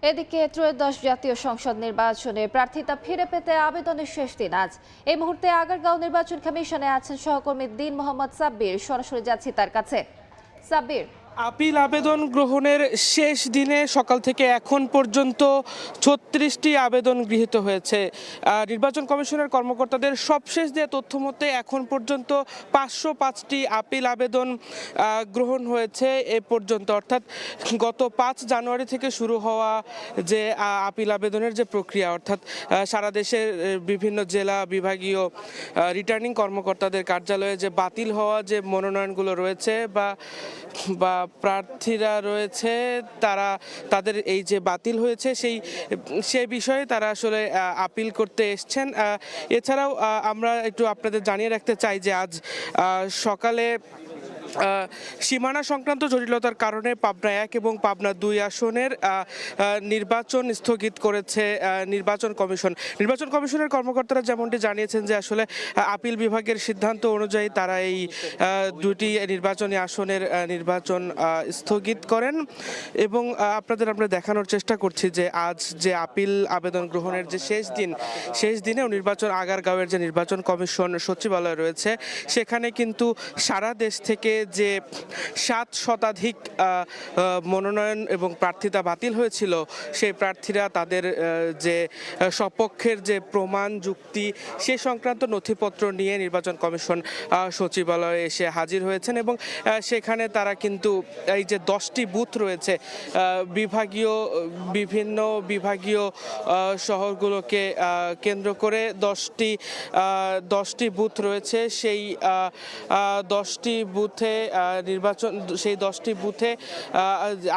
এদিকে ত্রয়োদশ জাতীয় সংসদ নির্বাচনে প্রার্থিতা ফিরে পেতে আবেদনের শেষ দিন আজ। এই মুহূর্তে আগারগাঁও নির্বাচন কমিশনে আছেন সহকর্মী দিন মোহাম্মদ সাব্বির। সরাসরি যাচ্ছি তার কাছে। সাব্বির, আপিল আবেদন গ্রহণের শেষ দিনে সকাল থেকে এখন পর্যন্ত ৩৬টি আবেদন গৃহীত হয়েছে। নির্বাচন কমিশনের কর্মকর্তাদের সবশেষ দেওয়া তথ্য মতে এখন পর্যন্ত ৫০৫টি আপিল আবেদন গ্রহণ হয়েছে এ পর্যন্ত, অর্থাৎ গত ৫ জানুয়ারি থেকে শুরু হওয়া যে আপিল আবেদনের যে প্রক্রিয়া, অর্থাৎ সারা দেশের বিভিন্ন জেলা বিভাগীয় রিটার্নিং কর্মকর্তাদের কার্যালয়ে যে বাতিল হওয়া যে মনোনয়নগুলো রয়েছে বা প্রার্থীরা রয়েছে তাদের এই যে বাতিল হয়েছে সেই বিষয়ে তারা আসলে আপিল করতে এসছেন। এছাড়াও আমরা একটু আপনাদের জানিয়ে রাখতে চাই যে আজ সকালে সীমানা সংক্রান্ত জটিলতার কারণে পাবনা ১ এবং পাবনা ২ আসনের নির্বাচন স্থগিত করেছে নির্বাচন কমিশন। নির্বাচন কমিশনের কর্মকর্তারা যেমনটি জানিয়েছেন যে আসলে আপিল বিভাগের সিদ্ধান্ত অনুযায়ী তারা এই দুটি নির্বাচনী আসনের নির্বাচন স্থগিত করেন এবং আমরা দেখানোর চেষ্টা করছি যে আজ যে আপিল আবেদন গ্রহণের যে শেষ দিনেও আগারগাঁওয়ের যে নির্বাচন কমিশন সচিবালয় রয়েছে সেখানে কিন্তু সারা দেশ থেকে যে ৭ শতাধিক মনোনয়ন এবং প্রার্থিতা বাতিল হয়েছিল সেই প্রার্থীরা তাদের যে সপক্ষের যে প্রমাণ যুক্তি সে সংক্রান্ত নথিপত্র নিয়ে নির্বাচন কমিশন সচিবালয়ে এসে হাজির হয়েছেন এবং সেখানে তারা কিন্তু এই যে 10টি বুথ রয়েছে বিভিন্ন বিভাগীয় শহরগুলোকে কেন্দ্র করে 10টি বুথ রয়েছে। সেই 10টি বুথে সেই 10টি বুথে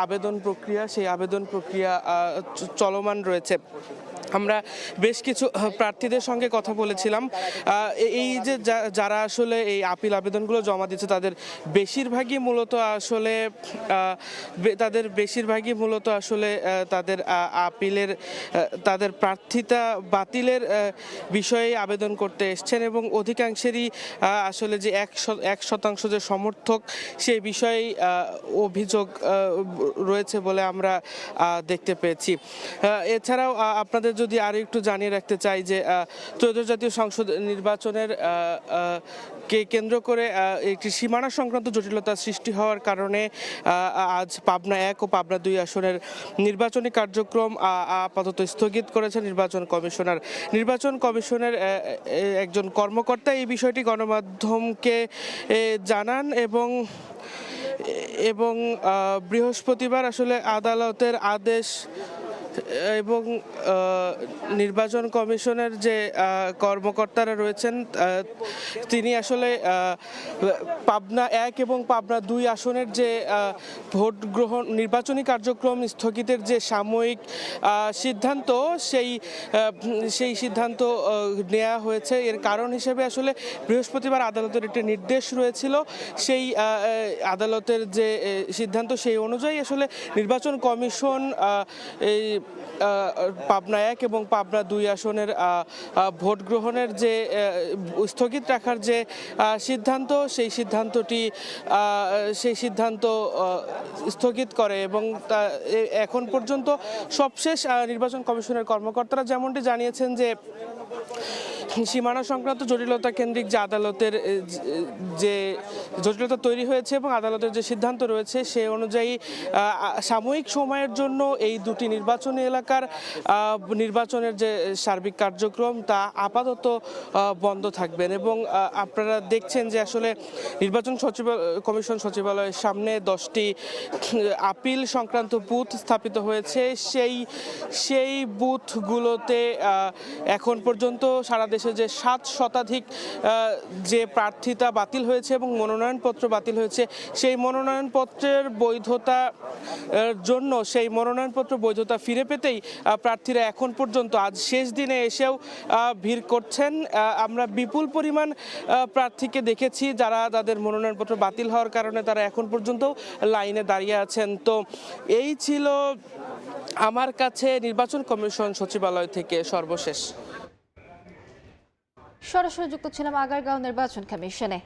আবেদন প্রক্রিয়া চলমান রয়েছে। আমরা বেশ কিছু প্রার্থীদের সঙ্গে কথা বলেছিলাম। এই যে যারা আসলে এই আপিল আবেদনগুলো জমা দিচ্ছে তাদের বেশিরভাগই মূলত আসলে তাদের প্রার্থিতা বাতিলের বিষয়ে আবেদন করতে এসছেন এবং অধিকাংশেরই আসলে যে 1% যে সমর্থক সেই বিষয়ে অভিযোগ রয়েছে বলে আমরা দেখতে পেয়েছি। এছাড়াও আপনাদের যদি আরো একটু জানিয়ে রাখতে চাই যে ত্রয়োদশ জাতীয় সংসদ নির্বাচনের কে কেন্দ্র করে একটি সীমানা সংক্রান্ত জটিলতা সৃষ্টি হওয়ার কারণে আজ পাবনা ১ ও পাবনা ২ আসনের নির্বাচনী কার্যক্রম আপাতত স্থগিত করেছে নির্বাচন কমিশনের একজন কর্মকর্তা এই বিষয়টি গণমাধ্যমকে জানান এবং বৃহস্পতিবার আসলে আদালতের আদেশ এবং নির্বাচন কমিশনের যে কর্মকর্তারা রয়েছেন তিনি আসলে পাবনা ১ এবং পাবনা ২ আসনের যে ভোট গ্রহণ নির্বাচনী কার্যক্রম স্থগিতের যে সাময়িক সিদ্ধান্ত সেই সিদ্ধান্ত নেওয়া হয়েছে। এর কারণ হিসেবে আসলে বৃহস্পতিবার আদালতের একটি নির্দেশ রয়েছিল, সেই আদালতের যে সিদ্ধান্ত সেই অনুযায়ী আসলে নির্বাচন কমিশন এই পাবনা ১ এবং পাবনা ২ আসনের ভোট গ্রহণের যে স্থগিত রাখার যে সিদ্ধান্ত সেই সিদ্ধান্ত স্থগিত করে এবং এখন পর্যন্ত সবশেষ নির্বাচন কমিশনের কর্মকর্তারা যেমনটি জানিয়েছেন যে সীমানা সংক্রান্ত জটিলতা কেন্দ্রিক যে আদালতের যে জটিলতা তৈরি হয়েছে এবং আদালতের যে সিদ্ধান্ত রয়েছে সে অনুযায়ী সাময়িক সময়ের জন্য এই দুটি নির্বাচনী এলাকার নির্বাচনের যে সার্বিক কার্যক্রম তা আপাতত বন্ধ থাকবেন এবং আপনারা দেখছেন যে আসলে নির্বাচন কমিশন সচিবালয়ের সামনে 10টি আপিল সংক্রান্ত বুথ স্থাপিত হয়েছে। সেই বুথগুলোতে এখন পর্যন্ত সারা দেশে যে ৭ শতাধিক যে প্রার্থিতা বাতিল হয়েছে এবং মনোনয়নপত্র বাতিল হয়েছে সেই মনোনয়নপত্রের বৈধতা ফিরে পেতেই প্রার্থীরা এখন পর্যন্ত আজ শেষ দিনে এসেও ভিড় করছেন। আমরা বিপুল পরিমাণ প্রার্থীকে দেখেছি যারা তাদের মনোনয়নপত্র বাতিল হওয়ার কারণে তারা এখন পর্যন্ত লাইনে দাঁড়িয়ে আছেন। তো এই ছিল আমার কাছে নির্বাচন কমিশন সচিবালয় থেকে সর্বশেষ। সরাসরি যুক্ত ছিলাম আগারগাঁও নির্বাচন কমিশনে।